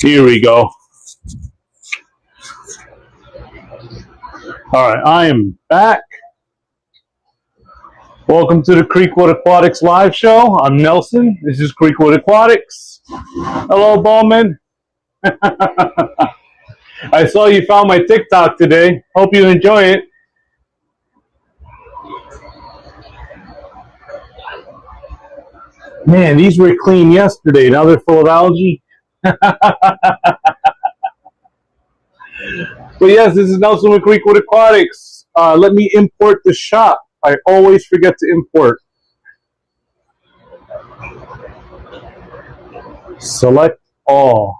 Here we go. All right, I am back. Welcome to the Creekwood.aquatics live show. I'm Nelson. This is Creekwood.aquatics. Hello, Bowman. I saw you found my TikTok today. Hope you enjoy it. Man, these were clean yesterday. Now they're full of algae. But yes, this is Nelson with Creekwood.aquatics. Let me import the shop. I always forget to import. Select all.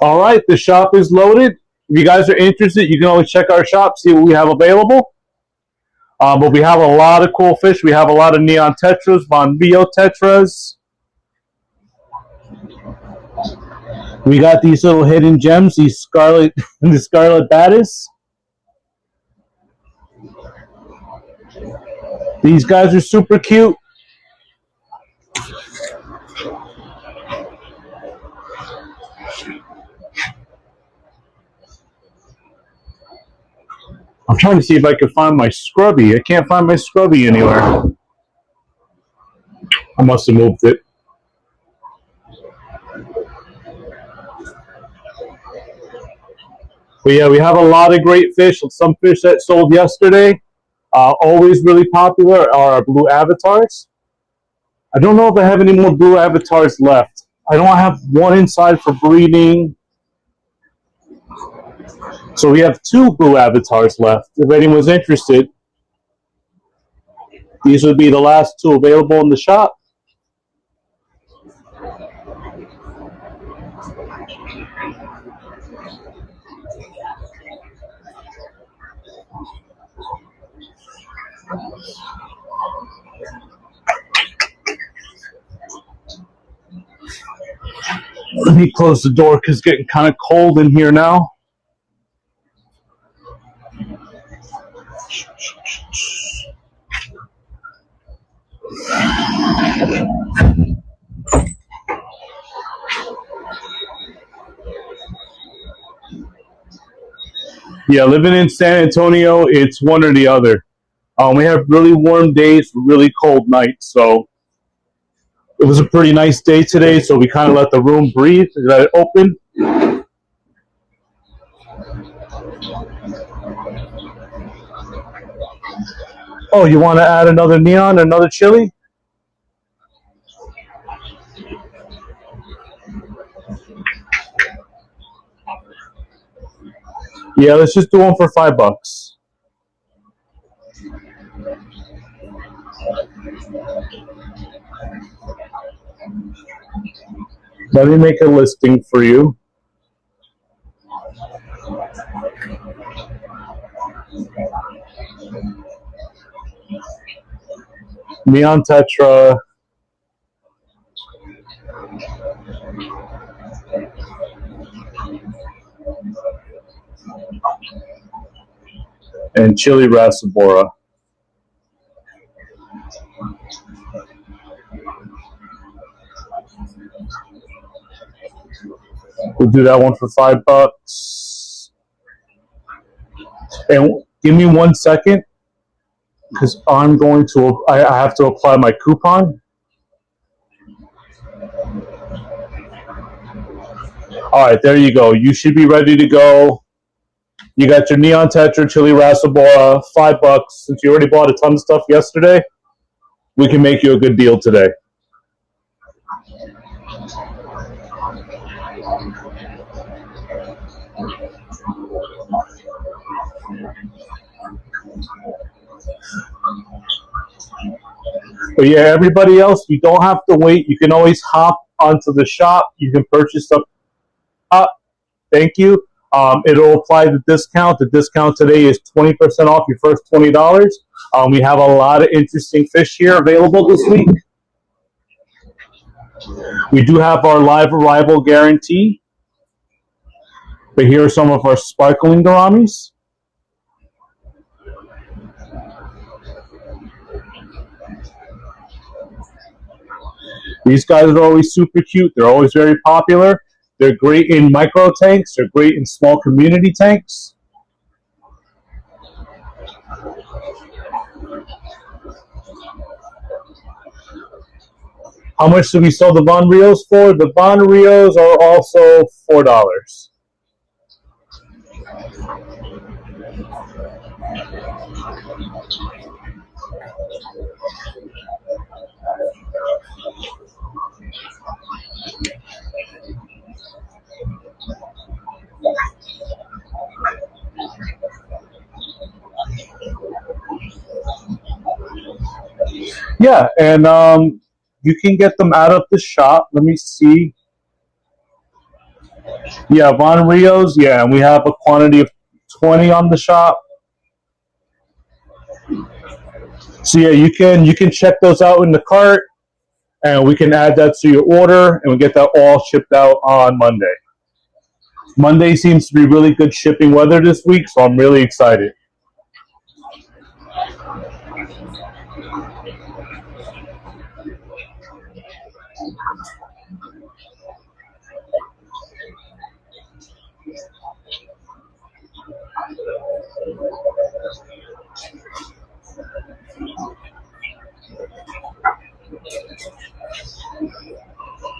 All right, the shop is loaded. If you guys are interested, you can always check our shop, see what we have available. But we have a lot of cool fish. We have a lot of neon tetras, Bonbio tetras. We got these little hidden gems, these scarlet, the scarlet bettas. These guys are super cute. I'm trying to see if I can find my scrubby. I can't find my scrubby anywhere. I must have moved it. But yeah, we have a lot of great fish. Some fish that sold yesterday, always really popular, are our blue avatars. I don't know if I have any more blue avatars left. I don't have one inside for breeding. So we have 2 blue avatars left. If anyone's interested, these would be the last 2 available in the shop. Let me close the door because it's getting kind of cold in here now. Yeah, living in San Antonio, it's one or the other. We have really warm days, really cold nights. So it was a pretty nice day today. So we kind of let the room breathe, let it open. Oh, you want to add another neon, another chili? Yeah, let's just do one for $5. Let me make a listing for you. Neon Tetra. And Chili Rasabora. We'll do that one for $5. And give me 1 second, because I'm going to, I have to apply my coupon. All right, there you go. You should be ready to go. You got your Neon Tetra, Chili Rasabora, $5. Since you already bought a ton of stuff yesterday, we can make you a good deal today. But yeah, everybody else, you don't have to wait. You can always hop onto the shop. You can purchase stuff. Thank you. It'll apply the discount. The discount today is 20% off your first $20. We have a lot of interesting fish here available this week. We do have our live arrival guarantee. But here are some of our sparkling gouramis. These guys are always super cute. They're always very popular. They're great in micro tanks. They're great in small community tanks. How much do we sell the Von Rios for? The Von Rios are also $4. Yeah, and you can get them out of the shop. Let me see. Yeah, Von Rios. Yeah, and we have a quantity of 20 on the shop. So yeah, you can check those out in the cart, and we can add that to your order, and we get that all shipped out on Monday. Monday seems to be really good shipping weather this week, so I'm really excited.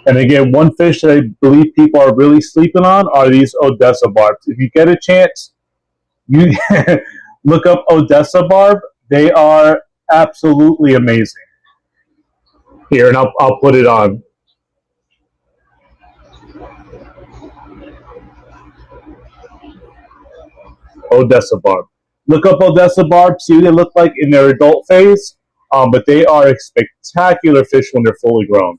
And again, one fish that I believe people are really sleeping on are these Odessa barbs. If you get a chance, you look up Odessa barb. They are absolutely amazing. Here, and I'll put it on. Odessa barb. Look up Odessa barb. See what they look like in their adult phase. But they are a spectacular fish when they're fully grown.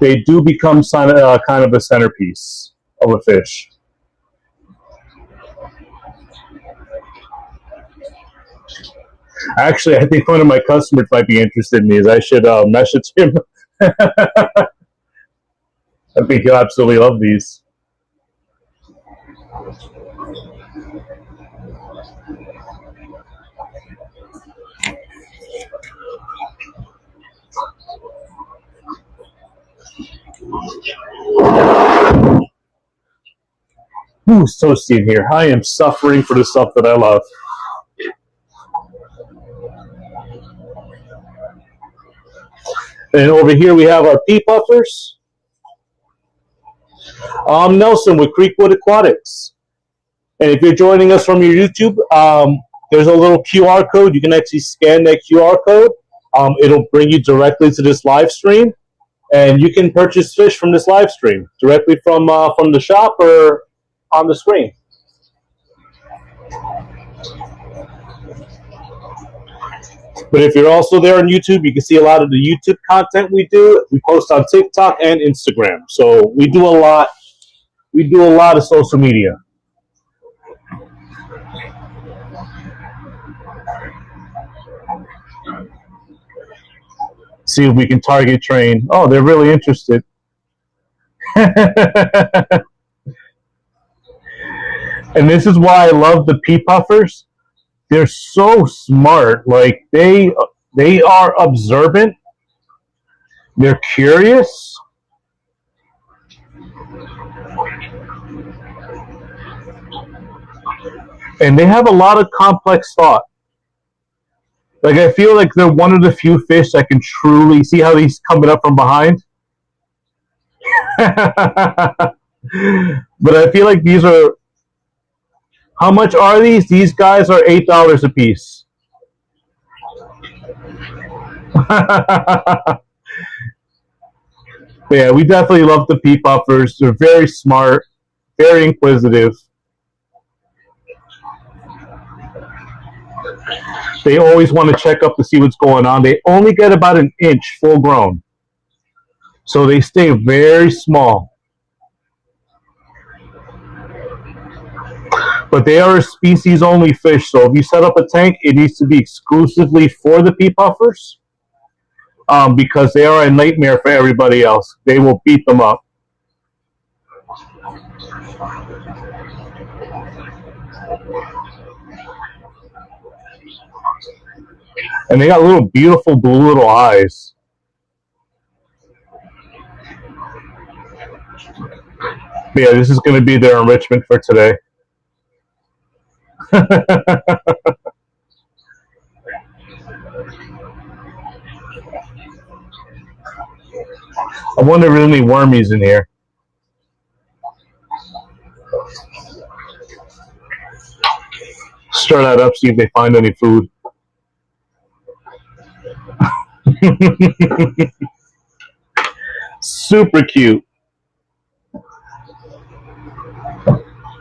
They do become kind of a centerpiece of a fish. Actually, I think one of my customers might be interested in these. I should message him. I think he'll absolutely love these. Ooh, it's toasty in here. I am suffering for the stuff that I love. And over here we have our pea puffers. I'm Nelson with Creekwood.aquatics. And if you're joining us from your YouTube, there's a little QR code. You can actually scan that QR code. It'll bring you directly to this live stream. And you can purchase fish from this live stream directly from the shop or on the screen. But if you're also there on YouTube, you can see a lot of the YouTube content we do. We post on TikTok and Instagram. So we do a lot. We do a lot of social media. See if we can target train. Oh, they're really interested. And this is why I love the pea puffers. They're so smart. Like they are observant. They're curious. And they have a lot of complex thought. Like I feel like they're one of the few fish that can truly see how he's coming up from behind. But I feel like these are. How much are these? These guys are $8 a piece. Yeah, we definitely love the pea puffers. They're very smart. very inquisitive. They always want to check up to see what's going on. They only get about an inch full grown, so they stay very small. But they are a species-only fish, so if you set up a tank, it needs to be exclusively for the pea puffers, because they are a nightmare for everybody else. They will beat them up. And they got little beautiful blue little eyes. But yeah, this is going to be their enrichment for today. I wonder if there's any wormies in here. Stir that up, see if they find any food. Super cute.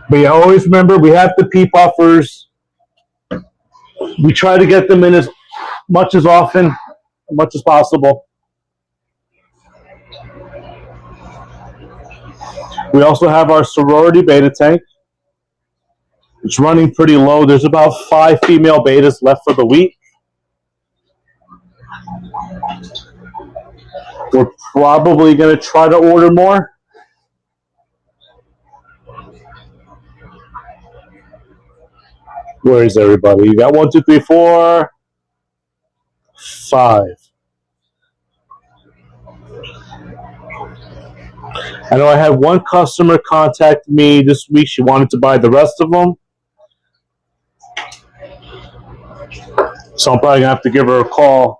But yeah, always remember, we have the pea puffers. We try to get them in as much as possible. We also have our sorority beta tank. It's running pretty low. There's about 5 female betas left for the week. We're probably going to try to order more. Where is everybody? You got 1, 2, 3, 4, 5. I know I had one customer contact me this week. She wanted to buy the rest of them. So I'm probably going to have to give her a call.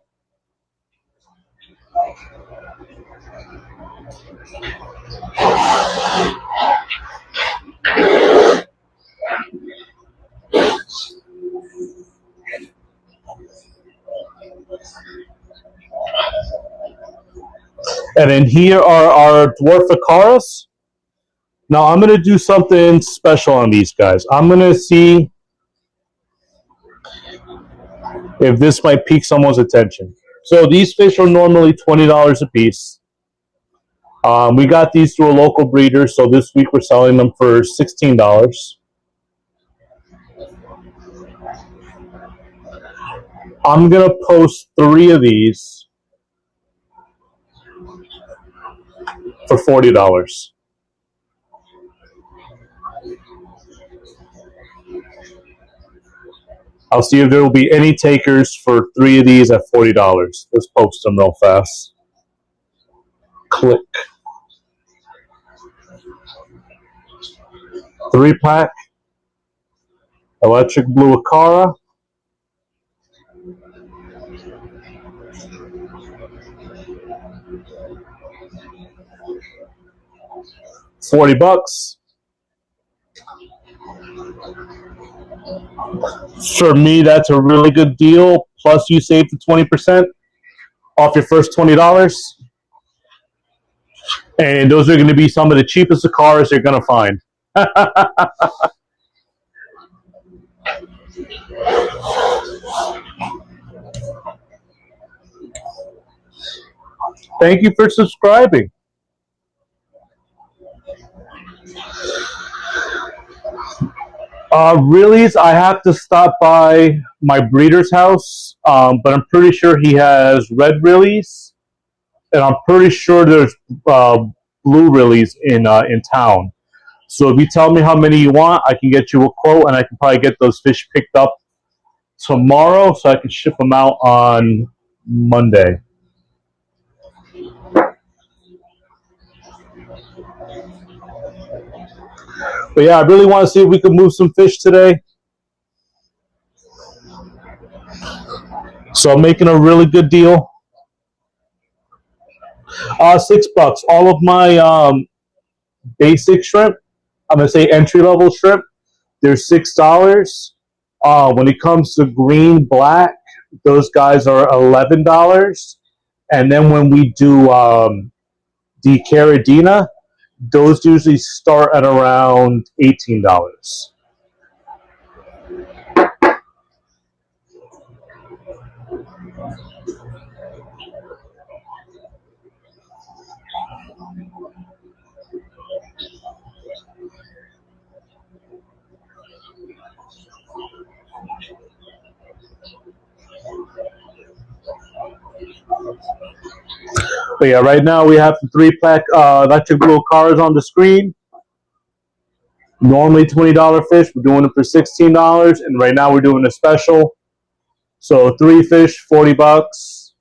And then here are our dwarf acaras. Now I'm going to do something special on these guys. I'm going to see if this might pique someone's attention. So these fish are normally $20 a piece. We got these through a local breeder, so this week we're selling them for $16. I'm going to post 3 of these for $40. I'll see if there will be any takers for 3 of these at $40. Let's post them real fast. Click. 3-pack. Electric blue acara. $40. For me, that's a really good deal. Plus, you save the 20% off your first $20. And those are going to be some of the cheapest acaras you're going to find. Thank you for subscribing. Really, I have to stop by my breeder's house, but I'm pretty sure he has red rillies, and I'm pretty sure there's blue rillies in town. So if you tell me how many you want, I can get you a quote, and I can probably get those fish picked up tomorrow, so I can ship them out on Monday. But yeah, I really want to see if we can move some fish today. So I'm making a really good deal. $6. All of my basic shrimp, I'm going to say entry-level shrimp, they're $6. When it comes to green, black, those guys are $11. And then when we do the Caradina, Those usually start at around $18. But yeah, right now we have the 3-pack electric blue cars on the screen. Normally $20 fish, we're doing it for $16, and right now we're doing a special. So 3 fish, $40.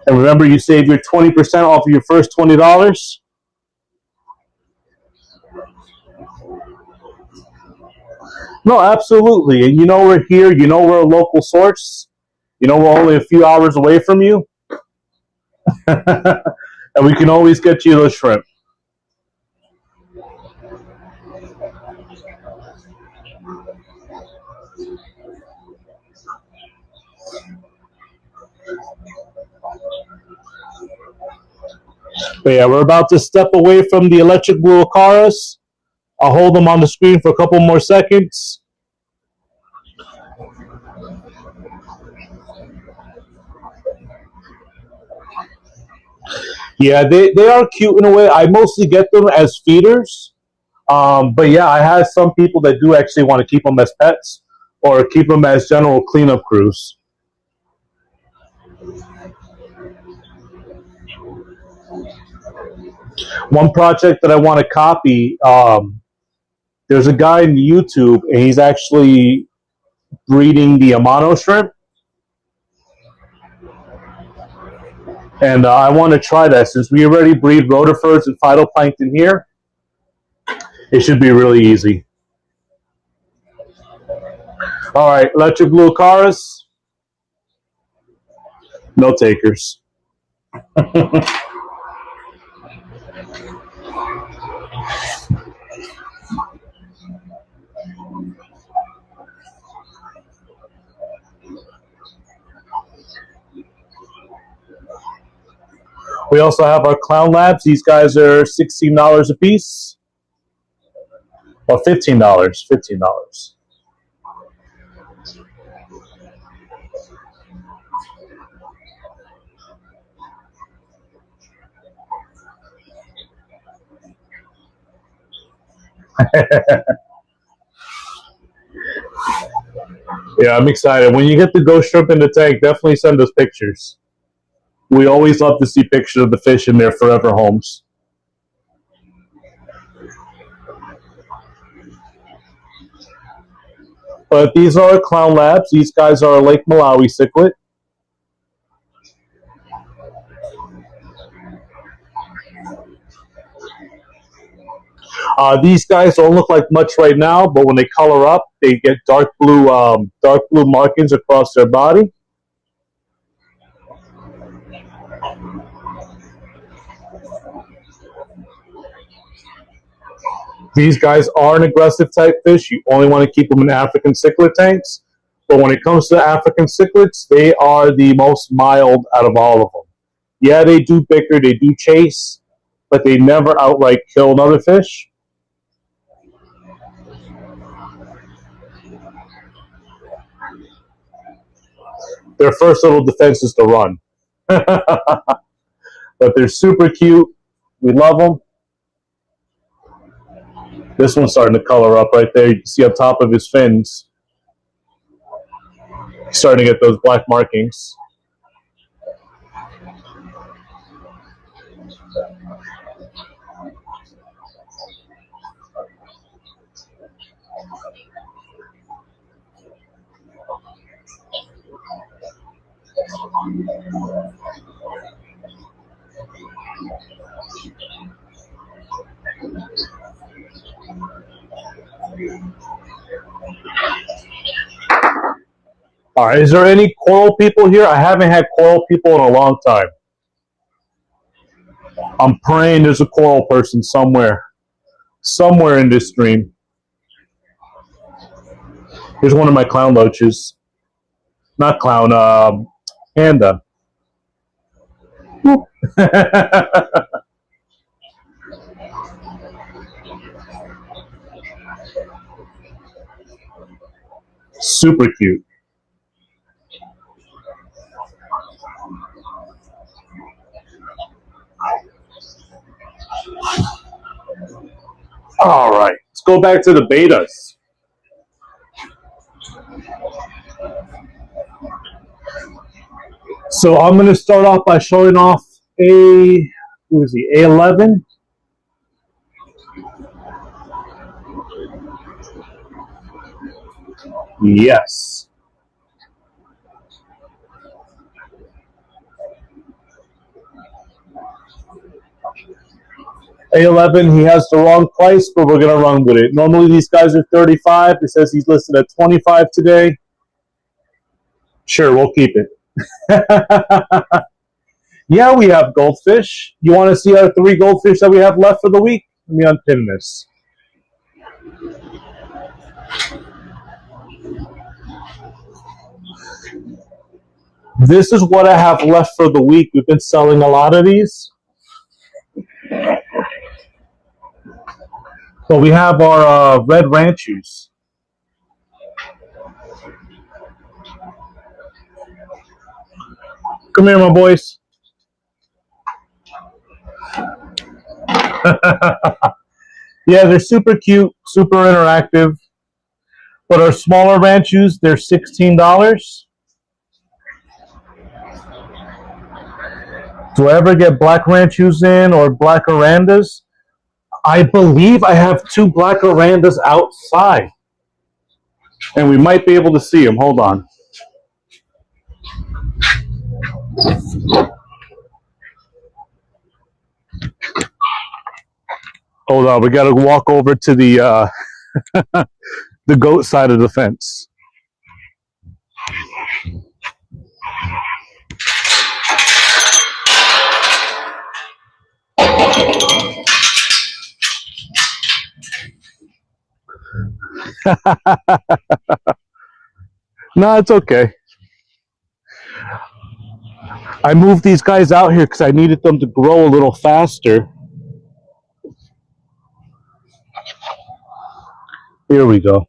And remember, you save your 20% off of your first $20. No, absolutely. And you know we're here. You know we're a local source. You know we're only a few hours away from you. And we can always get you those shrimp. But yeah, we're about to step away from the electric blue Acaras. I'll hold them on the screen for a couple more seconds. Yeah, they are cute in a way. I mostly get them as feeders. But yeah, I have some people that do actually want to keep them as pets or keep them as general cleanup crews. One project that I want to copy, there's a guy on YouTube, and he's actually breeding the Amano shrimp. And I want to try that. Since we already breed rotifers and phytoplankton here, it should be really easy. All right, electric blue Acaras, no takers. We also have our clown labs. These guys are $16 a piece. Well, $15. $15. Yeah, I'm excited. When you get the ghost shrimp in the tank, definitely send us pictures. We always love to see pictures of the fish in their forever homes. But these are clown labs. These guys are a Lake Malawi cichlid. These guys don't look like much right now, but when they color up, they get dark blue markings across their body. These guys are an aggressive type fish. You only want to keep them in African cichlid tanks. But when it comes to African cichlids, they are the most mild out of all of them. Yeah, they do bicker, they do chase, but they never outright kill another fish. Their first little defense is to run. But they're super cute. We love them. This one's starting to color up right there. You can see up top of his fins. He's starting to get those black markings. All right, is there any coral people here? I haven't had coral people in a long time. I'm praying there's a coral person somewhere in this stream. Here's one of my clown loaches. Not clown, panda. Super cute. All right, let's go back to the bettas. So I'm going to start off by showing off who is he, A11? Yes. A11, he has the wrong price, but we're going to run with it. Normally these guys are 35. It says he's listed at 25 today. Sure, we'll keep it. Yeah, we have goldfish. You want to see our 3 goldfish that we have left for the week? Let me unpin this. This is what I have left for the week. We've been selling a lot of these. But we have our red ranchers. Come here, my boys. Yeah, they're super cute, super interactive. But our smaller ranchos, they're $16. Do I ever get black ranchos in or black orandas? I believe I have 2 black orandas outside. And we might be able to see them. Hold on. Hold on. We got to walk over to the goat side of the fence. No, it's okay. I moved these guys out here because I needed them to grow a little faster. Here we go.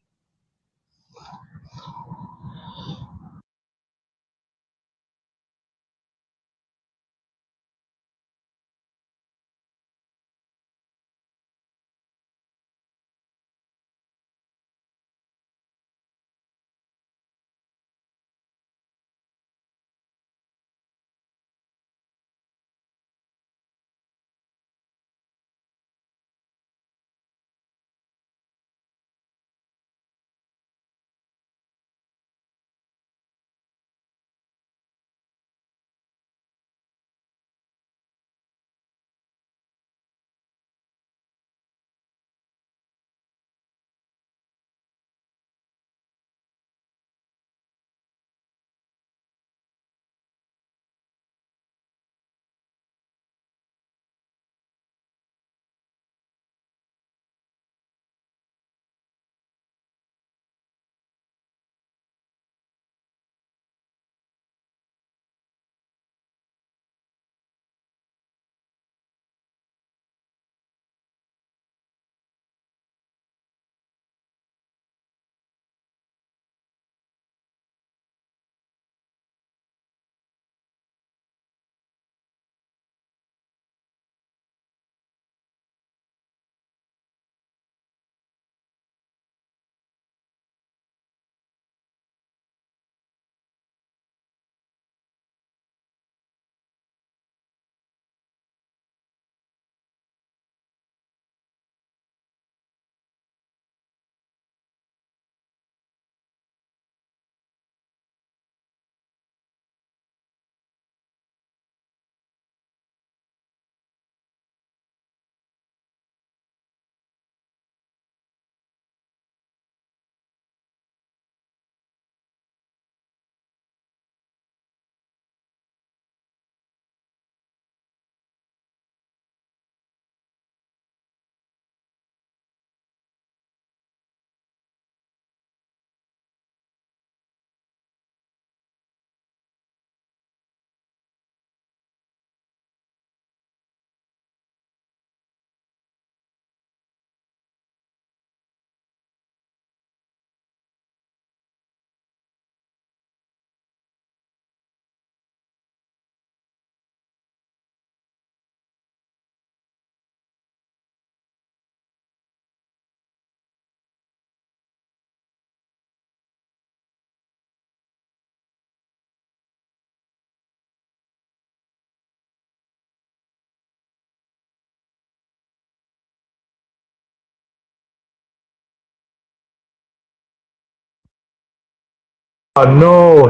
No,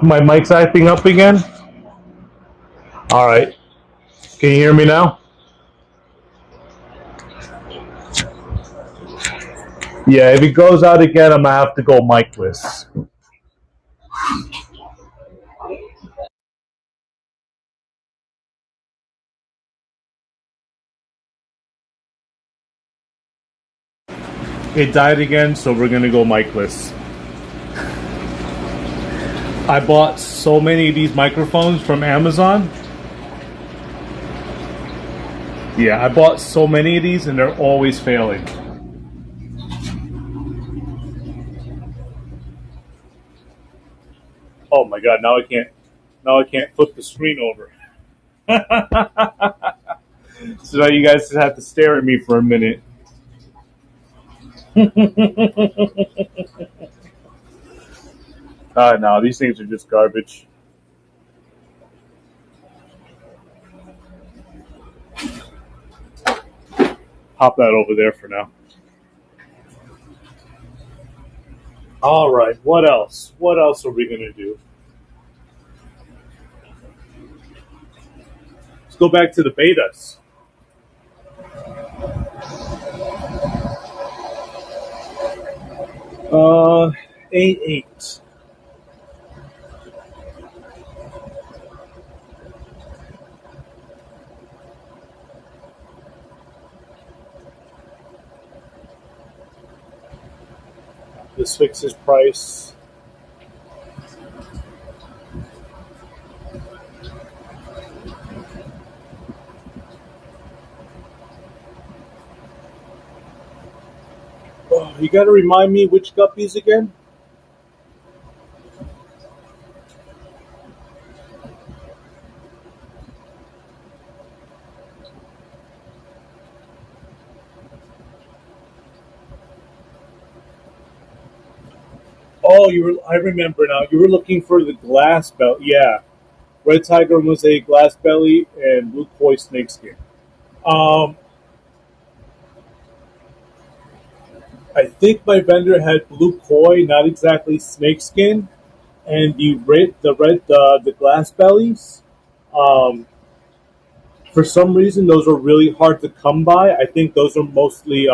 my mic's acting up again. All right, can you hear me now? Yeah, if it goes out again, I'm gonna have to go micless. It died again, so we're gonna go micless. I bought so many of these microphones from Amazon. Yeah, I bought so many of these, and they're always failing. Oh my god! Now I can't. Now I can't flip the screen over. So now you guys just have to stare at me for a minute. No, these things are just garbage. Pop that over there for now. All right. What else? What else are we gonna do? Let's go back to the bettas. 8-8. This fixes price. Oh, you got to remind me which guppies again? Oh, you were. I remember now. You were looking for the glass belt. Yeah, red tiger was a glass belly and blue koi snakeskin. Um, I think my vendor had blue koi, not exactly snakeskin, and the glass bellies. Um, for some reason, those are really hard to come by. I think those are mostly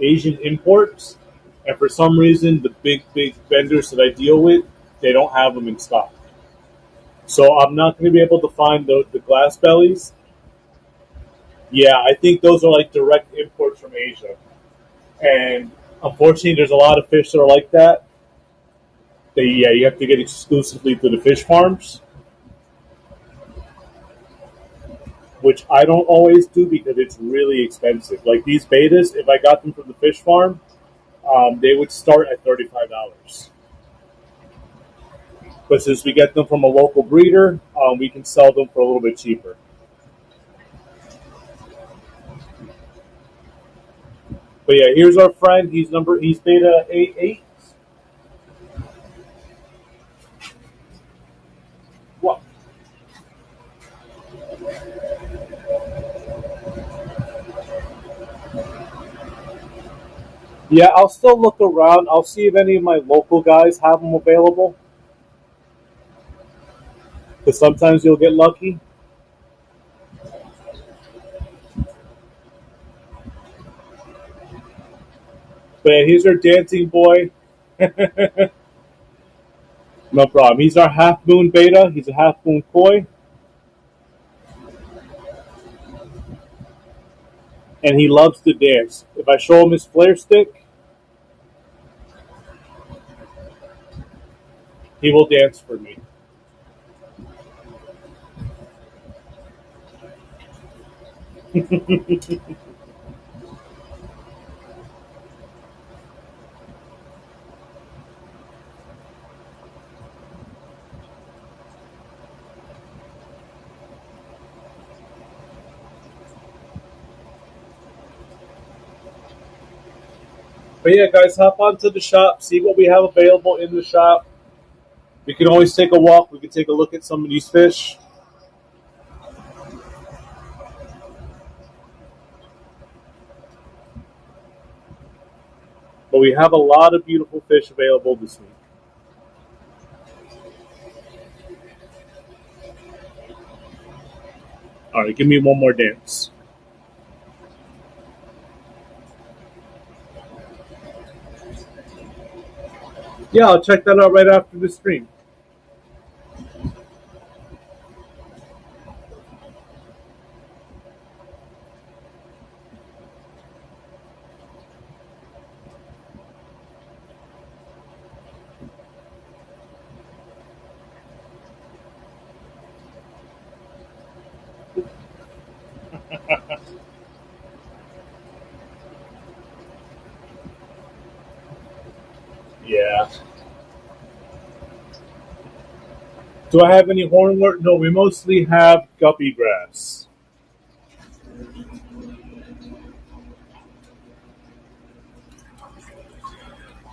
Asian imports, and for some reason, the big vendors that I deal with, they don't have them in stock. So I'm not going to be able to find the glass bellies. Yeah, I think those are like direct imports from Asia, and unfortunately, there's a lot of fish that are like that. Yeah, you have to get exclusively to the fish farms, which I don't always do because it's really expensive. Like these betas, if I got them from the fish farm, they would start at $35. But since we get them from a local breeder, we can sell them for a little bit cheaper. But yeah, here's our friend. He's beta 8-8. What? Yeah, I'll still look around. I'll see if any of my local guys have them available. Because sometimes you'll get lucky. But yeah, here's our dancing boy. No problem. He's our half moon beta. He's a half moon koi. And he loves to dance. If I show him his flare stick, he will dance for me. But yeah, guys, hop onto the shop, see what we have available in the shop. We can always take a walk. We can take a look at some of these fish. But we have a lot of beautiful fish available this week. All right, give me one more dance. Yeah, I'll check that out right after the stream. Yeah. Do I have any hornwort? No, we mostly have guppy grass.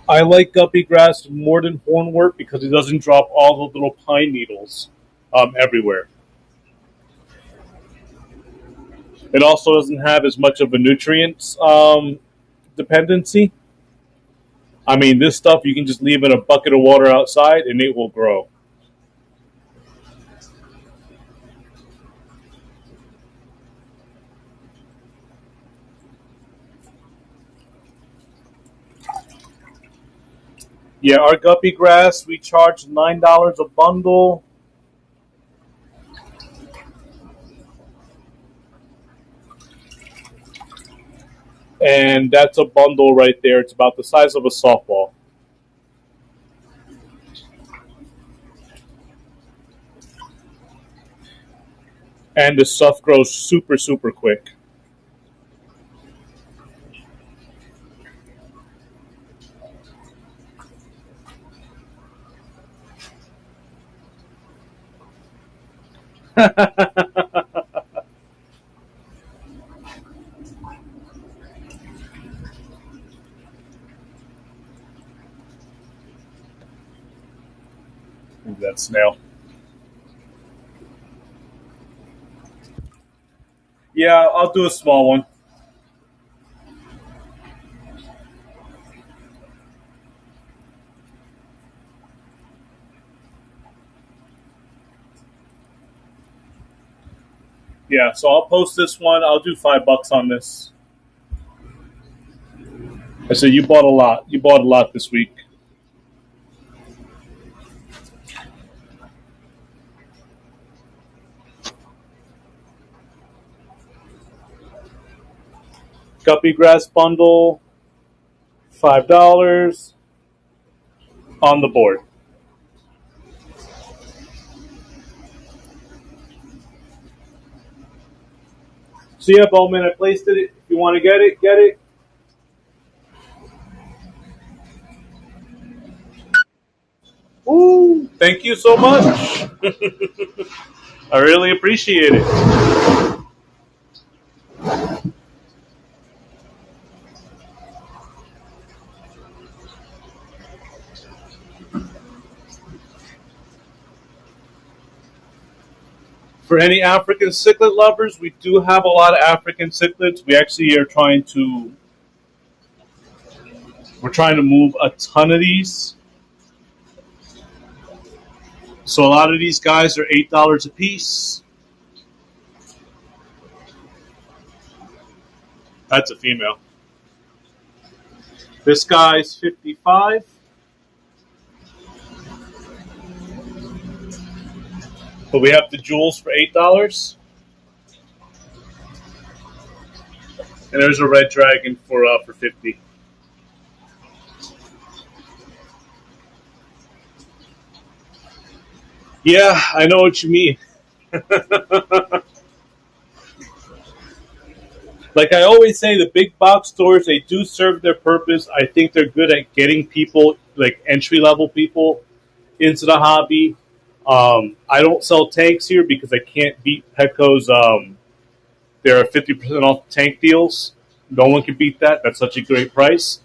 I like guppy grass more than hornwort because it doesn't drop all the little pine needles everywhere. It also doesn't have as much of a nutrients dependency. I mean, this stuff you can just leave in a bucket of water outside and it will grow. Yeah, our guppy grass, we charge $9 a bundle. And that's a bundle right there. It's about the size of a softball. And the stuff grows super, super quick. Ooh, that snail. Yeah, I'll do a small one. Yeah, so I'll post this one. I'll do $5 on this. I said you bought a lot. You bought a lot this week. Guppy grass bundle, $5 on the board. So yeah, Bowman, I placed it. If you want to get it, get it. Woo! Thank you so much. I really appreciate it. For any African cichlid lovers, we do have a lot of African cichlids. We actually are trying to move a ton of these. So a lot of these guys are $8 a piece. That's a female. This guy's 55. But we have the jewels for $8. And there's a red dragon for 50. Yeah, I know what you mean. Like I always say, the big box stores, they do serve their purpose. I think they're good at getting people, like entry level people, into the hobby. I don't sell tanks here because I can't beat Petco's. There are 50% off tank deals. No one can beat that. That's such a great price.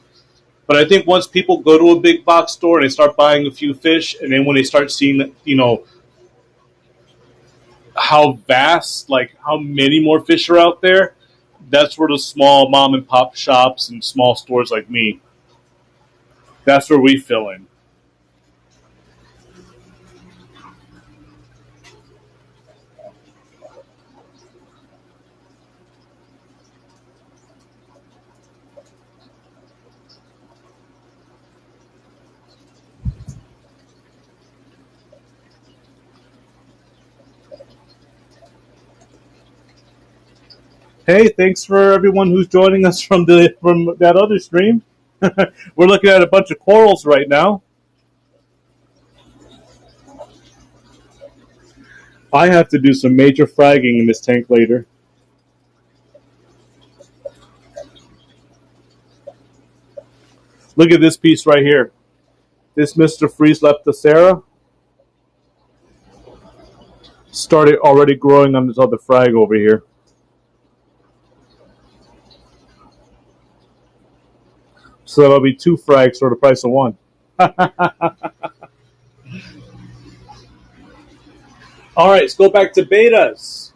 But I think once people go to a big box store and they start buying a few fish, and then when they start seeing, how vast, like how many more fish are out there, that's where the small mom and pop shops and small stores like me, that's where we fill in. Hey, thanks for everyone who's joining us from that other stream. We're looking at a bunch of corals right now. I have to do some major fragging in this tank later. Look at this piece right here. This Mr. Freeze Leptocera started already growing on this other frag over here. So that'll be 2 frags for the price of 1. All right, let's go back to bettas.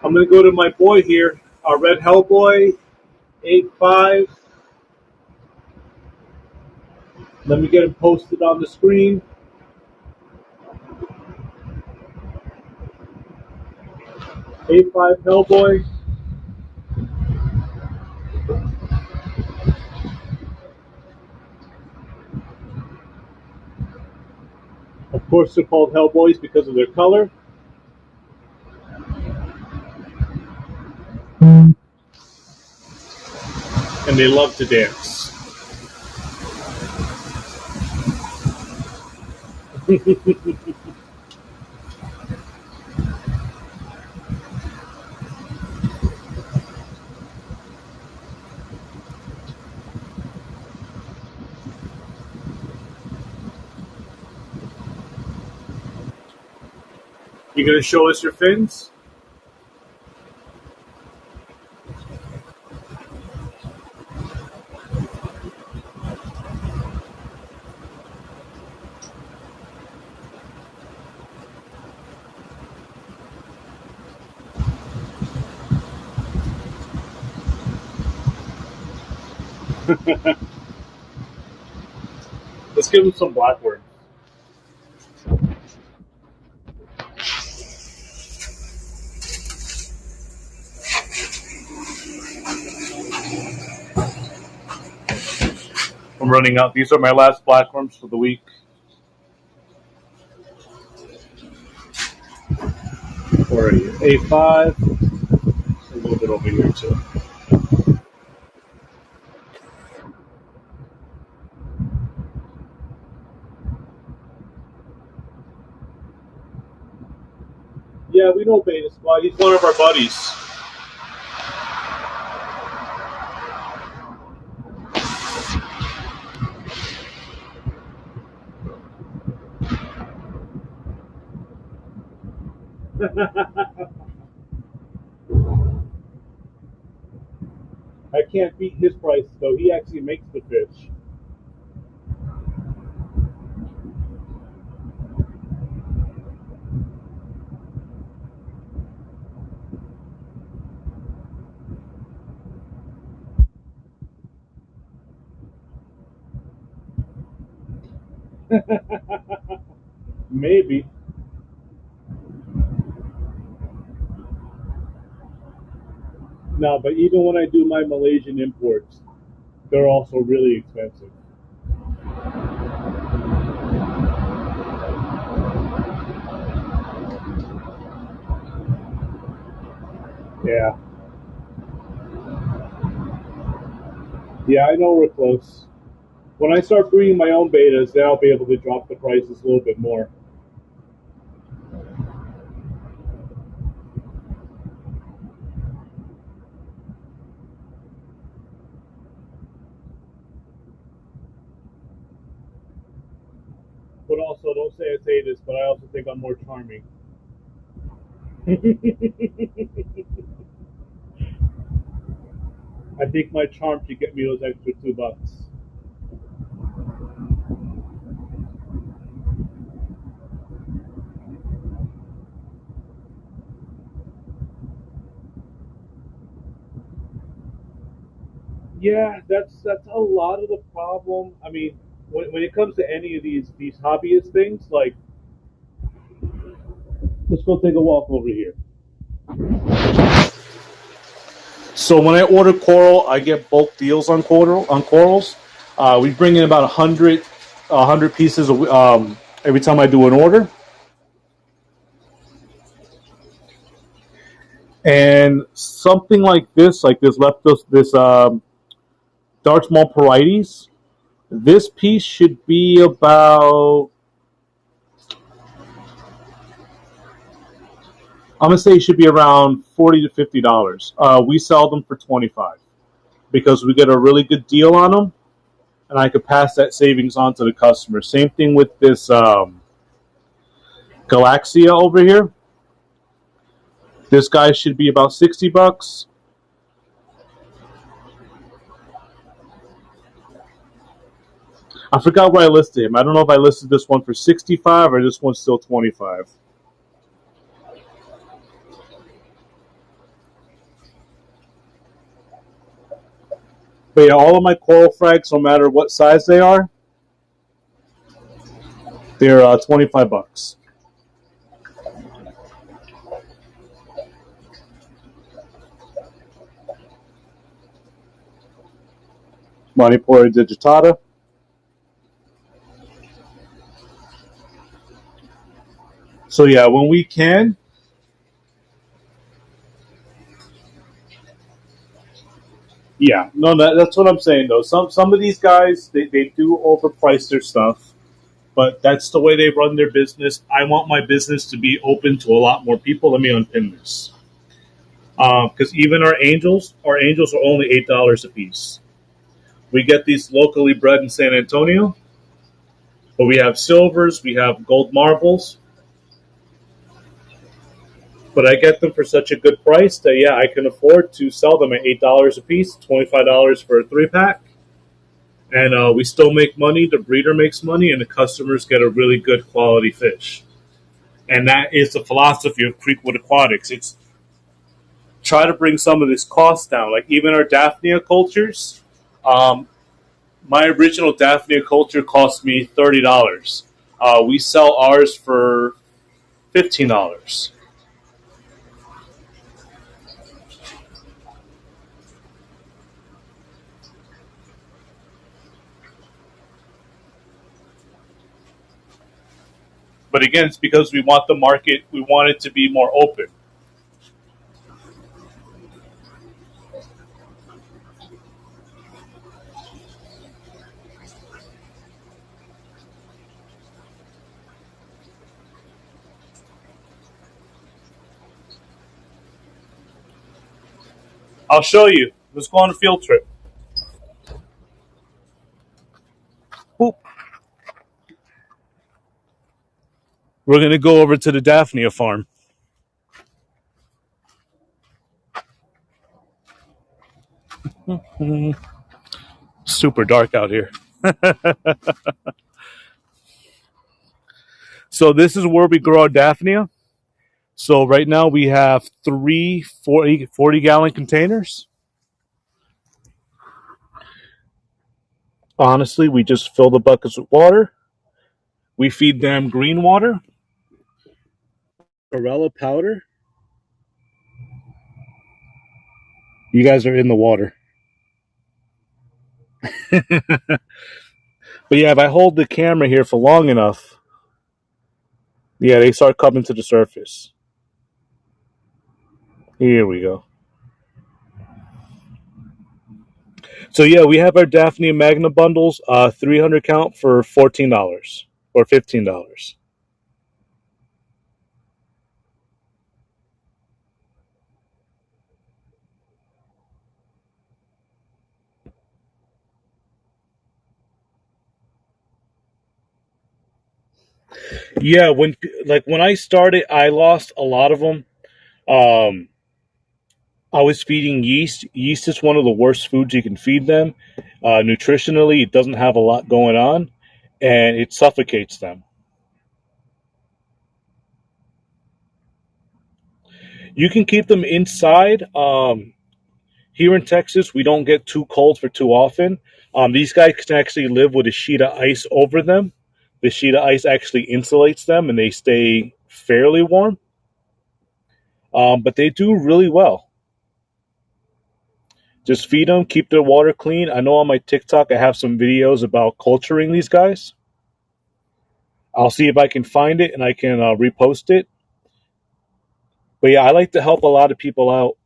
I'm going to go to my boy here, our red Hellboy, 8.5. Let me get him posted on the screen. 8.5 Hellboy. Of course, they're called Hellboys because of their color. And they love to dance. You gonna show us your fins? Let's give him some blackworm. I'm running out. These are my last blackworms for the week. Where are you? A5. A little bit over here too. Yeah, we know Beta Squad. He's one of our buddies. I can't beat his price though. He actually makes the fish. Maybe. No, but even when I do my Malaysian imports, they're also really expensive. Yeah. Yeah, I know we're close. When I start breeding my own betas, then I'll be able to drop the prices a little bit more. But also, don't say I say this, but I also think I'm more charming. I think my charm should get me those extra $2. Yeah, that's a lot of the problem. I mean, when it comes to any of these hobbyist things, like let's go take a walk over here. So when I order coral, I get bulk deals on corals. We bring in about 100 pieces every time I do an order. And something like this leptos, this dark small parietes. This piece should be about, I'm gonna say it should be around $40 to $50. We sell them for 25 because we get a really good deal on them, and I could pass that savings on to the customer. Same thing with this Galaxia over here. This guy should be about $60. I forgot where I listed him. I don't know if I listed this one for 65 or this one's still 25. But yeah, all of my coral frags, no matter what size they are, they're 25 bucks. Manipura digitata. So yeah, when we can, yeah, no, that's what I'm saying though. Some of these guys they do overprice their stuff, but that's the way they run their business. I want my business to be open to a lot more people. Let me unpin this because even our angels are only $8 a piece. We get these locally bred in San Antonio, but we have silvers, we have gold marbles, but I get them for such a good price that yeah, I can afford to sell them at $8 a piece, $25 for a 3 pack, and we still make money. The breeder makes money, and the customers get a really good quality fish. And that is the philosophy of Creekwood.aquatics. It's try to bring some of this cost down. Like even our Daphnia cultures, um, my original Daphnia culture cost me $30. We sell ours for $15. But again, it's because we want the market, we want it to be more open. I'll show you. Let's go on a field trip. Boop. We're going to go over to the Daphnia farm. Super dark out here. So this is where we grow our Daphnia. So right now we have three 40-gallon containers. Honestly, we just fill the buckets with water. We feed them green water, Corella powder. You guys are in the water. But yeah, if I hold the camera here for long enough, yeah, they start coming to the surface. Here we go. So yeah, we have our Daphnia Magna bundles, 300 count for $14 or $15. Yeah, when I started, I lost a lot of them. Um, I was feeding yeast. Yeast is one of the worst foods you can feed them. Nutritionally, it doesn't have a lot going on, and it suffocates them. You can keep them inside. Here in Texas, we don't get too cold for too often. These guys can actually live with a sheet of ice over them. The sheet of ice actually insulates them, and they stay fairly warm. But they do really well. Just feed them, keep their water clean. I know on my TikTok I have some videos about culturing these guys. I'll see if I can find it and I can repost it. But yeah, I like to help a lot of people out,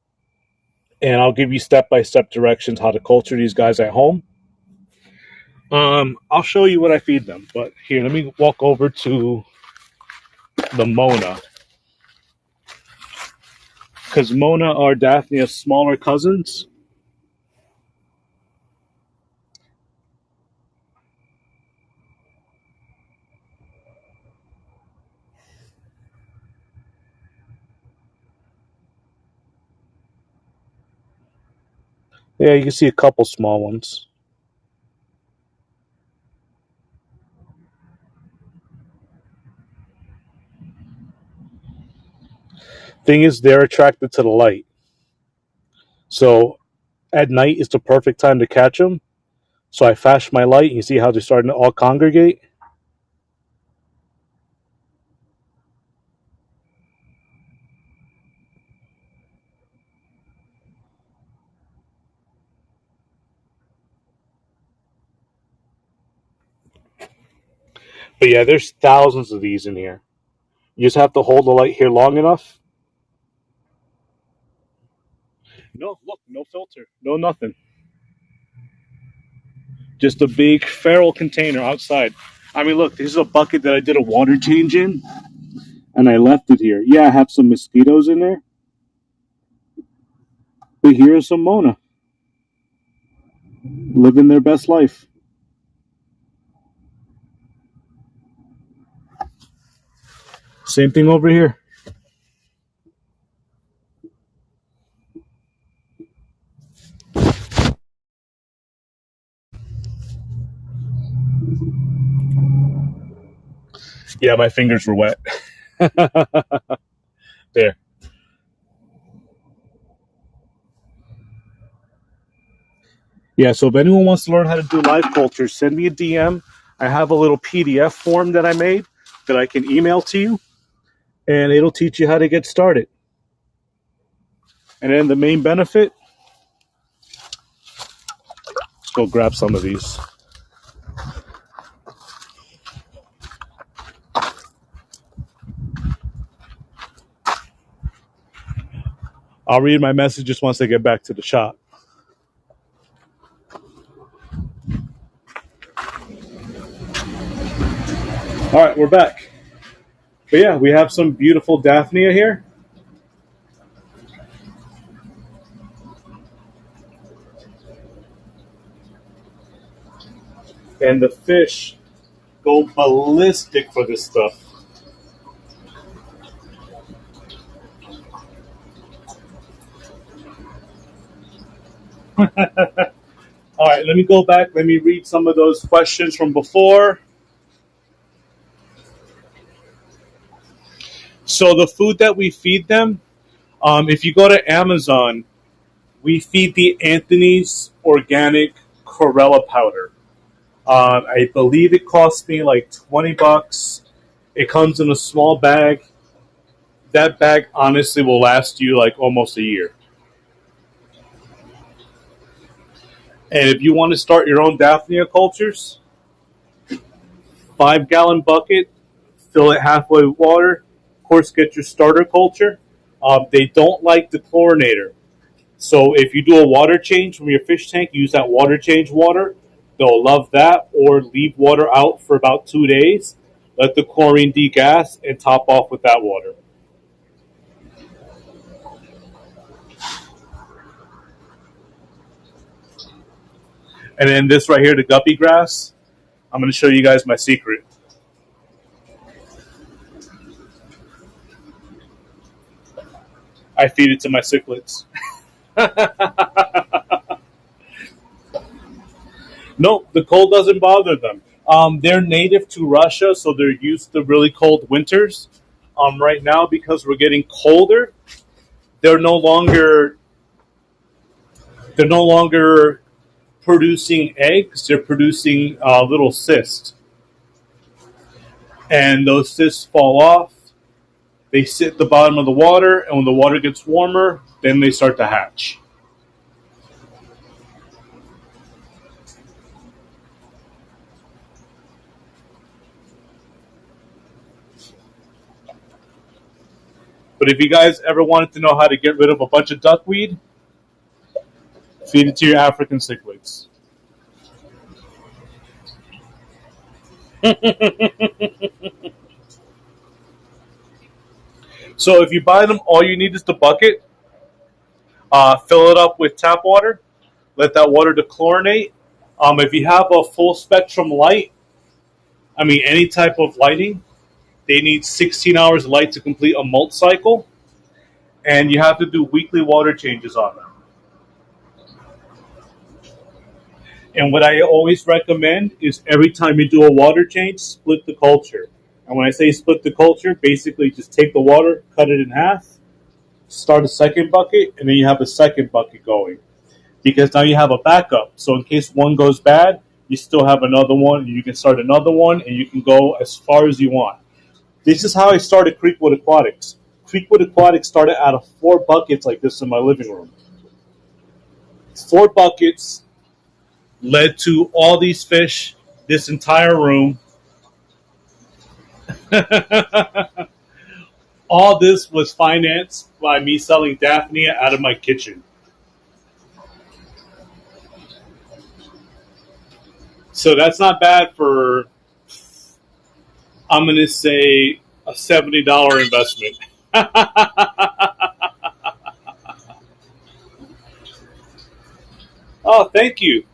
and I'll give you step-by-step directions how to culture these guys at home. I'll show you what I feed them. But here, let me walk over to the Mona, because Mona are Daphne's smaller cousins. Yeah, you can see a couple small ones. Thing is, they're attracted to the light. So at night is the perfect time to catch them. So I flash my light, and you see how they're starting to all congregate. But yeah, there's thousands of these in here. You just have to hold the light here long enough. No, look, no filter, no nothing. Just a big feral container outside. I mean, look, this is a bucket that I did a water change in, and I left it here. Yeah, I have some mosquitoes in there, but here is some Mona living their best life. Same thing over here. Yeah, my fingers were wet. There. Yeah, so if anyone wants to learn how to do live culture, send me a DM. I have a little PDF form that I made that I can email to you, and it'll teach you how to get started. And then the main benefit, let's go grab some of these. I'll read my messages once I get back to the shop. All right, we're back. But yeah, we have some beautiful Daphnia here. And the fish go ballistic for this stuff. All right, let me go back. Let me read some of those questions from before. So the food that we feed them, if you go to Amazon, we feed the Anthony's organic chlorella powder. I believe it cost me like $20. It comes in a small bag. That bag honestly will last you like almost a year. And if you want to start your own Daphnia cultures, 5 gallon bucket, fill it halfway with water. Of course, get your starter culture. They don't like the chlorinator. So if you do a water change from your fish tank, use that water change water. They'll love that. Or leave water out for about 2 days. Let the chlorine degas and top off with that water. And then this right here, the guppy grass, I'm going to show you guys my secret. I feed it to my cichlids. No, the cold doesn't bother them. They're native to Russia, so they're used to really cold winters. Right now, because we're getting colder, they're no longer they're no longer producing eggs. They're producing little cysts, and those cysts fall off. They sit at the bottom of the water, and when the water gets warmer, then they start to hatch. But But if you guys ever wanted to know how to get rid of a bunch of duckweed, feed it to your African cichlids. So if you buy them, all you need is the bucket. Fill it up with tap water. Let that water dechlorinate. If you have a full spectrum light, I mean any type of lighting, they need 16 hours of light to complete a molt cycle, and you have to do weekly water changes on them. And what I always recommend is every time you do a water change, split the culture. And when I say split the culture, basically just take the water, cut it in half, start a second bucket, and then you have a second bucket going. Because now you have a backup. So in case one goes bad, you still have another one, and you can start another one, and you can go as far as you want. This is how I started Creekwood.aquatics. Creekwood.aquatics started out of 4 buckets like this in my living room. 4 buckets led to all these fish, this entire room. All this was financed by me selling Daphnia out of my kitchen. So that's not bad for, I'm going to say, a $70 investment. Oh, thank you.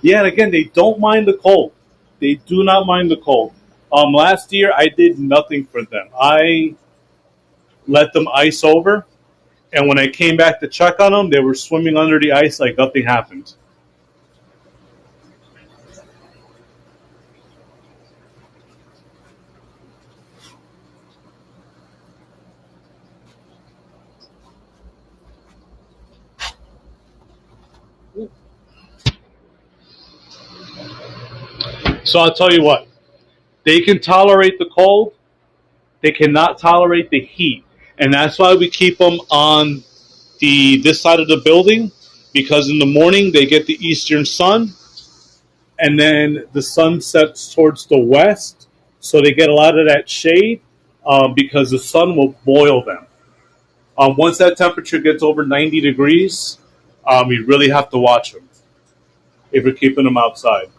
Yeah, and again, they don't mind the cold. They do not mind the cold. Last year, I did nothing for them. I let them ice over, and when I came back to check on them, they were swimming under the ice like nothing happened. So I'll tell you what, they can tolerate the cold, they cannot tolerate the heat. And that's why we keep them on this side of the building, because in the morning they get the eastern sun, and then the sun sets towards the west, so they get a lot of that shade, because the sun will boil them. Once that temperature gets over 90 degrees, you really have to watch them if you're keeping them outside.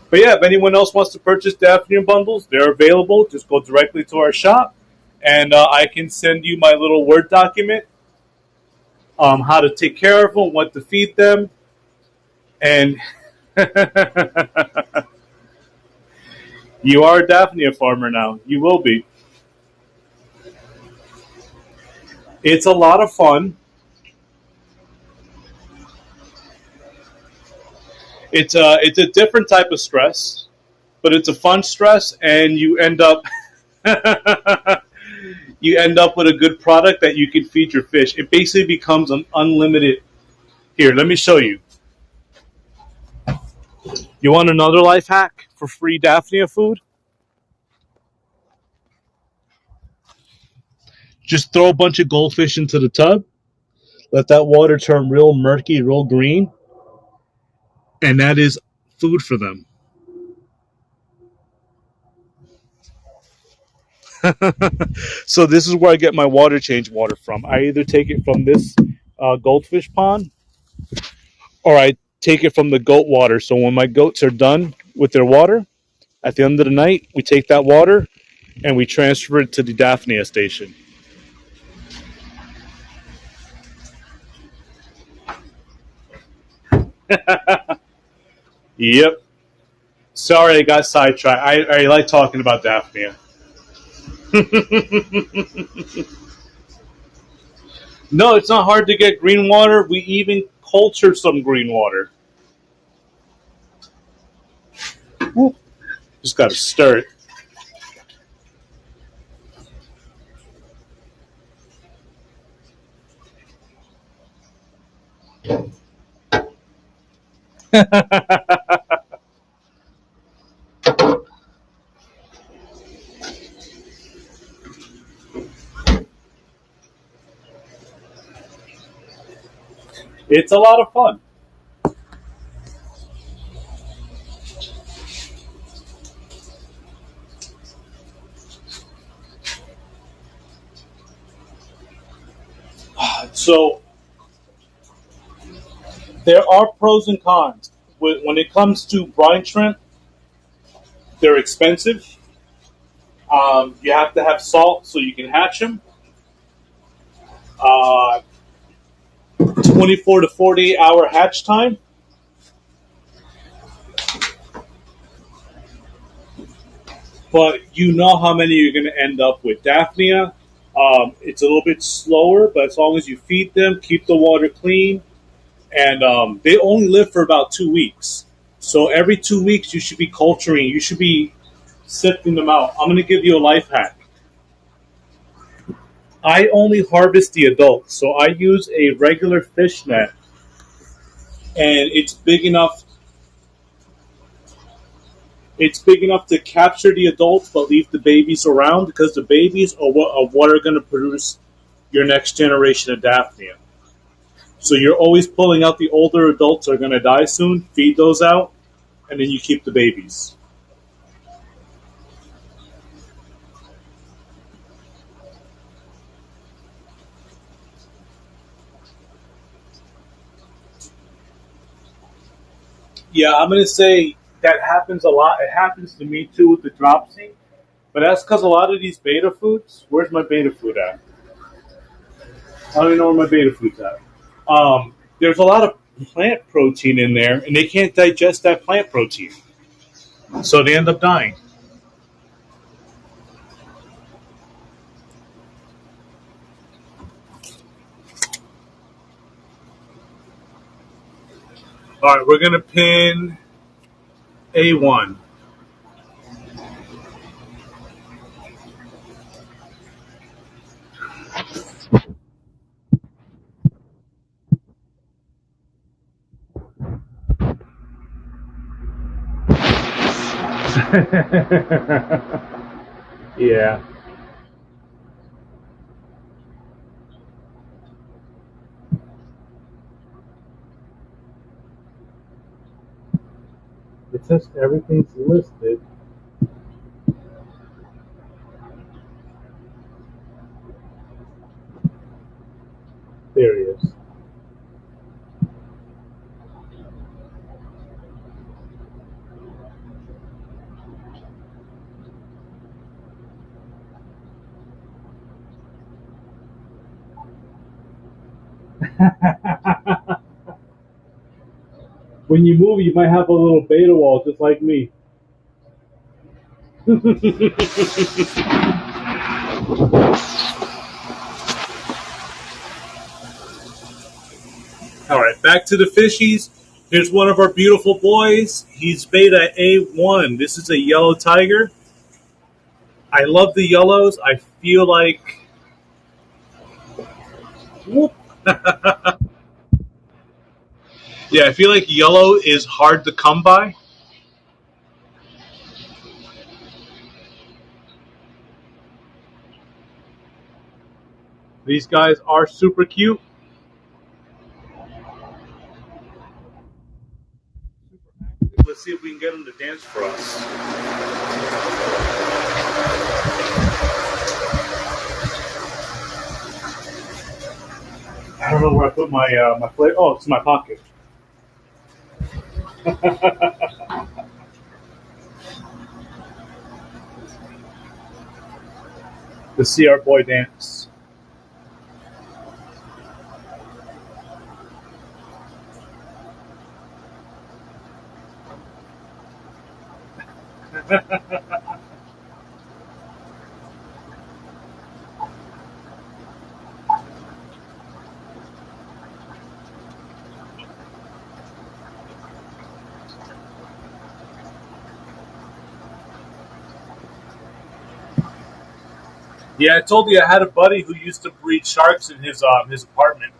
But yeah, if anyone else wants to purchase Daphne bundles, they're available. Just go directly to our shop, and I can send you my little Word document, how to take care of them, what to feed them, and you are a Daphne farmer now. You will be. It's a lot of fun. It's a different type of stress, but it's a fun stress, and you end up with a good product that you can feed your fish. It basically becomes an unlimited. Here, let me show you. You want another life hack for free Daphnia food? Just throw a bunch of goldfish into the tub, let that water turn real murky, real green, and that is food for them. So this is where I get my water change water from. I either take it from this goldfish pond, or I take it from the goat water. So when my goats are done with their water, at the end of the night, we take that water and we transfer it to the Daphnia station. Yep. Sorry, I got sidetracked. I like talking about Daphnia. No, it's not hard to get green water. We even culture some green water. Just got to stir it. It's a lot of fun. So there are pros and cons. When it comes to brine shrimp, they're expensive. You have to have salt so you can hatch them. Uh, 24 to 48-hour hatch time. But you know how many you're going to end up with. Daphnia, it's a little bit slower, but as long as you feed them, keep the water clean, and they only live for about 2 weeks. So every 2 weeks, you should be culturing. You should be sifting them out. I'm going to give you a life hack. I only harvest the adults, so I use a regular fish net, and it's big enough. It's big enough to capture the adults, but leave the babies around because the babies are what are going to produce your next generation of Daphnia. So you're always pulling out the older adults are going to die soon. Feed those out, and then you keep the babies. Yeah, I'm going to say that happens a lot. It happens to me too with the dropsy, but that's because a lot of these beta foods. Where's my beta food at? I don't even know where my beta food's at. There's a lot of plant protein in there, and they can't digest that plant protein, so they end up dying. All right, we're gonna pin A1. Yeah. It says everything's listed. There he is. When you move, you might have a little beta wall, just like me. All right, back to the fishies. Here's one of our beautiful boys. He's beta A1. This is a yellow tiger. I love the yellows. I feel like. Whoop. Yeah, I feel like yellow is hard to come by. These guys are super cute. Let's see if we can get them to dance for us. I don't know where I put my plate. Oh, it's in my pocket. To see our boy dance. Yeah, I told you I had a buddy who used to breed sharks in his apartment.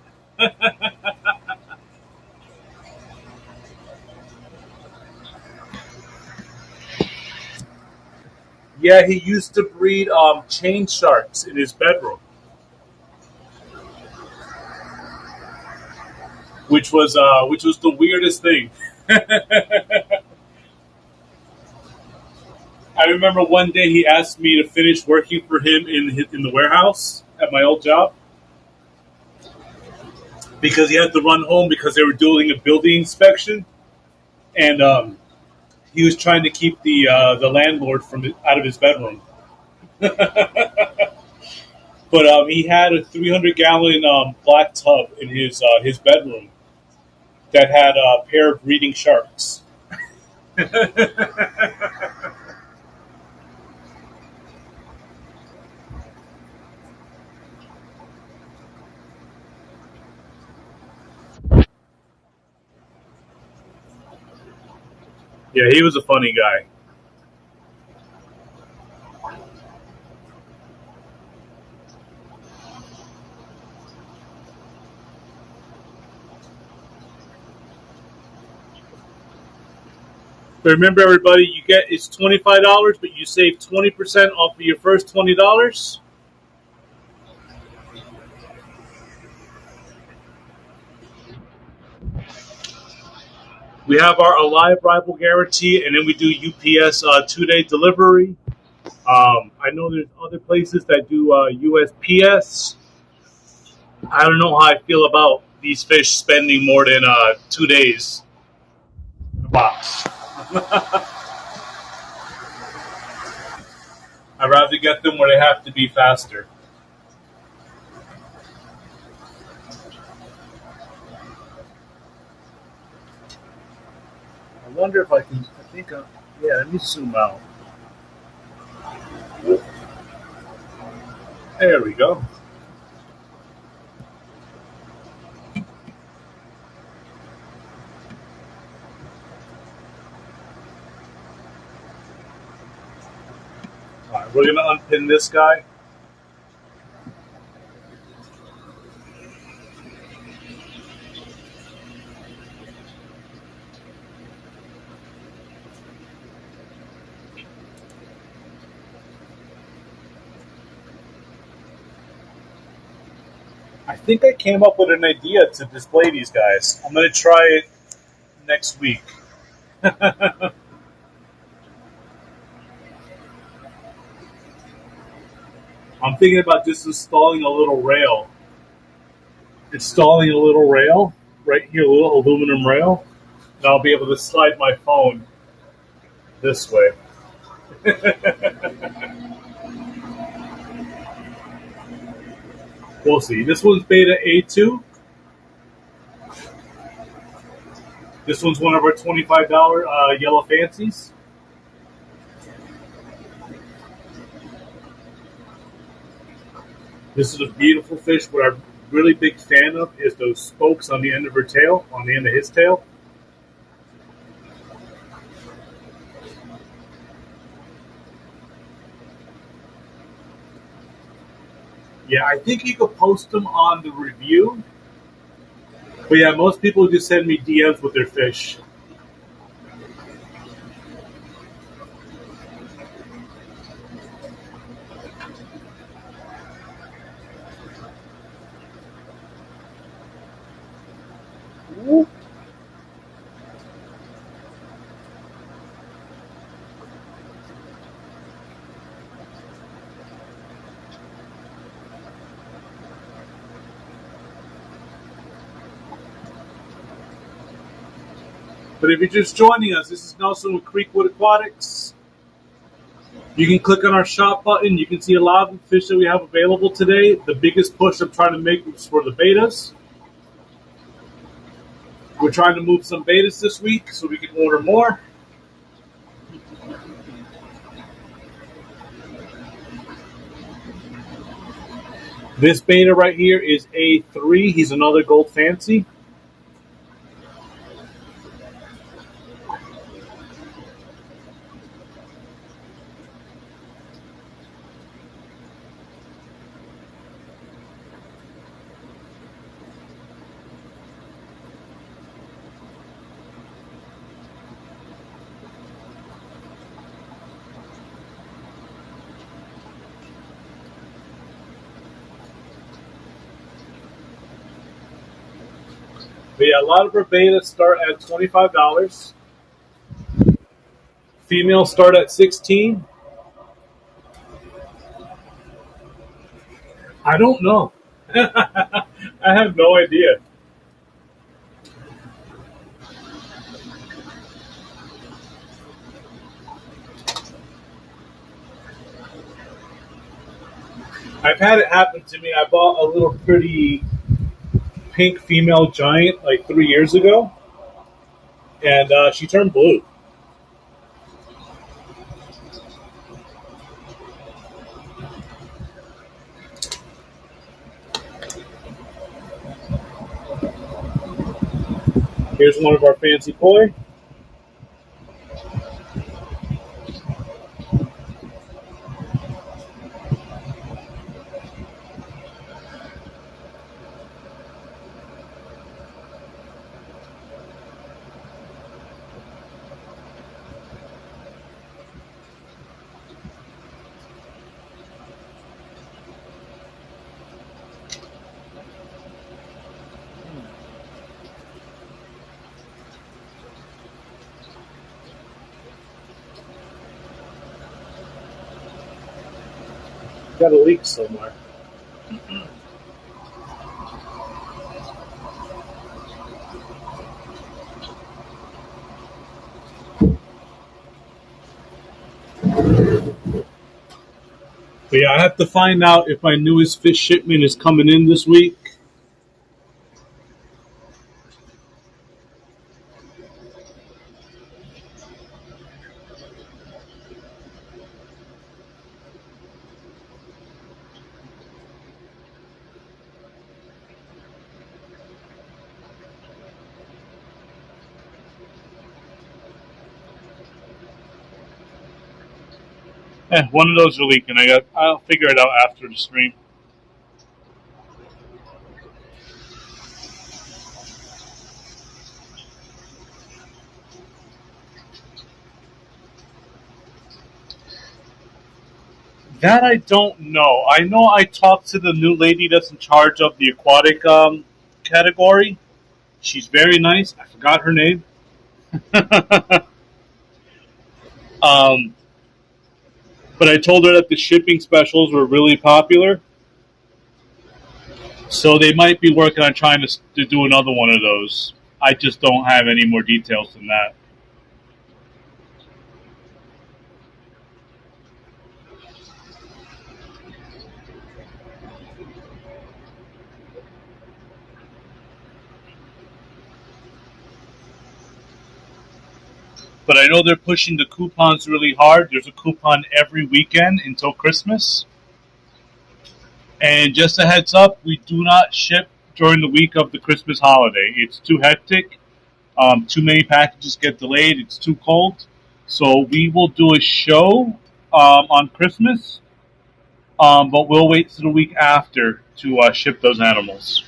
Yeah, he used to breed chain sharks in his bedroom, which was the weirdest thing. I remember one day he asked me to finish working for him in the warehouse at my old job, because he had to run home because they were doing a building inspection, and he was trying to keep the landlord from out of his bedroom. But he had a 300-gallon black tub in his bedroom that had a pair of breeding sharks. Yeah, he was a funny guy. But remember, everybody, you get it's $25, but you save 20% off of your first $20. We have our Alive Rival guarantee, and then we do UPS 2-day delivery. I know there's other places that do USPS. I don't know how I feel about these fish spending more than 2 days in a box. I'd rather get them where they have to be faster. I wonder if I can. I think. Yeah, let me zoom out. There we go. All right, we're gonna unpin this guy. I think I came up with an idea to display these guys. I'm gonna try it next week. I'm thinking about just installing a little rail. Installing a little rail right here, a little aluminum rail, and I'll be able to slide my phone this way. We'll see. This one's beta A2. This one's one of our $25 yellow fancies. This is a beautiful fish. What I'm really big fan of is those spokes on the end of her tail, on the end of his tail. Yeah, I think you could post them on the review. But yeah, most people just send me DMs with their fish. But if you're just joining us, this is Nelson with Creekwood.aquatics. You can click on our shop button. You can see a lot of the fish that we have available today. The biggest push I'm trying to make is for the bettas. We're trying to move some bettas this week so we can order more. This beta right here is A3. He's another gold fancy. But yeah, a lot of our betas start at $25. Females start at 16. I don't know. I have no idea. I've had it happen to me. I bought a little pretty pink female giant like 3 years ago, and she turned blue. Here's one of our fancy koi. Got a leak somewhere. But yeah, I have to find out if my newest fish shipment is coming in this week. One of those are leaking. I'll figure it out after the stream. That I don't know. I know I talked to the new lady that's in charge of the aquatic category. She's very nice. I forgot her name. um, but I told her that the shipping specials were really popular. So they might be working on trying to do another one of those. I just don't have any more details than that. But I know they're pushing the coupons really hard. There's a coupon every weekend until Christmas. And just a heads up, we do not ship during the week of the Christmas holiday. It's too hectic. Too many packages get delayed. It's too cold. So we will do a show on Christmas, but we'll wait till the week after to ship those animals.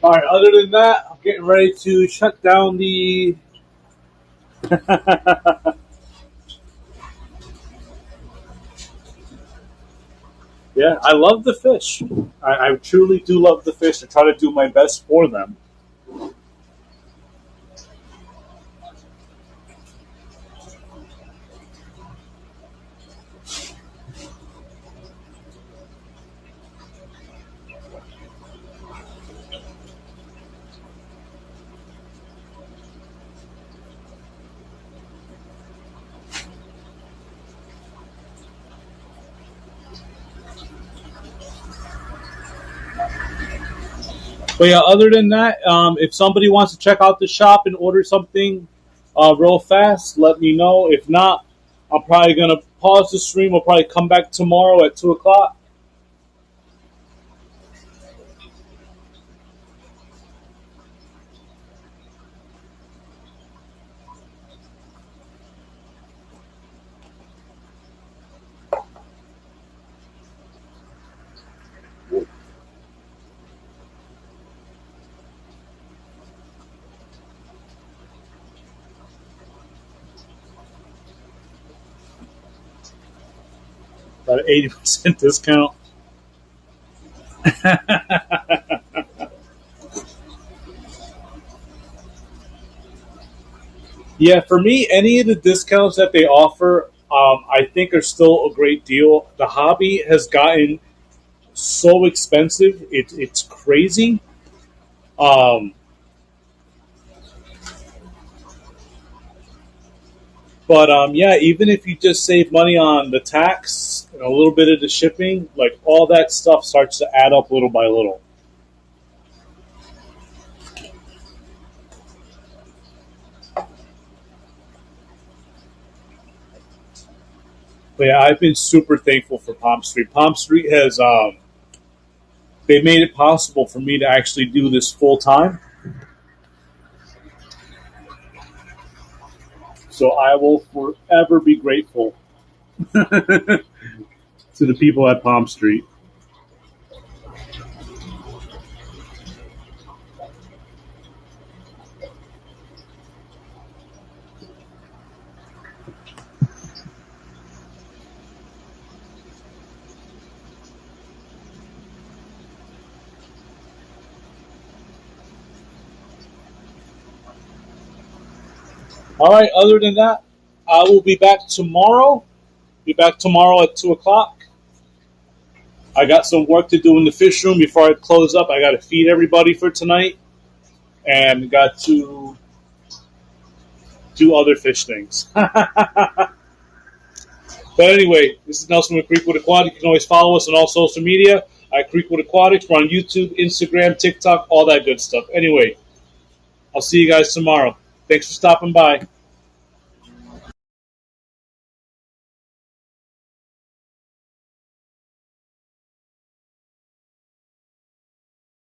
All right. Other than that, I'm getting ready to shut down the. Yeah, I love the fish. I truly do love the fish. I try to do my best for them. But yeah, other than that, if somebody wants to check out the shop and order something real fast, let me know. If not, I'm probably gonna pause the stream. We'll probably come back tomorrow at 2 o'clock. About an 80% discount. Yeah, for me, any of the discounts that they offer, I think are still a great deal. The hobby has gotten so expensive; it's crazy. Um, but yeah, even if you just save money on the tax and a little bit of the shipping, like all that stuff starts to add up little by little. But yeah, I've been super thankful for Palm Street. Palm Street has they made it possible for me to actually do this full time. So I will forever be grateful to the people at Palm Street. All right. Other than that, I will be back tomorrow. Be back tomorrow at 2 o'clock. I got some work to do in the fish room before I close up. I got to feed everybody for tonight, and got to do other fish things. But anyway, this is Nelson with Creekwood Aquatics. You can always follow us on all social media at Creekwood Aquatics. We're on YouTube, Instagram, TikTok, all that good stuff. Anyway, I'll see you guys tomorrow. Thanks for stopping by.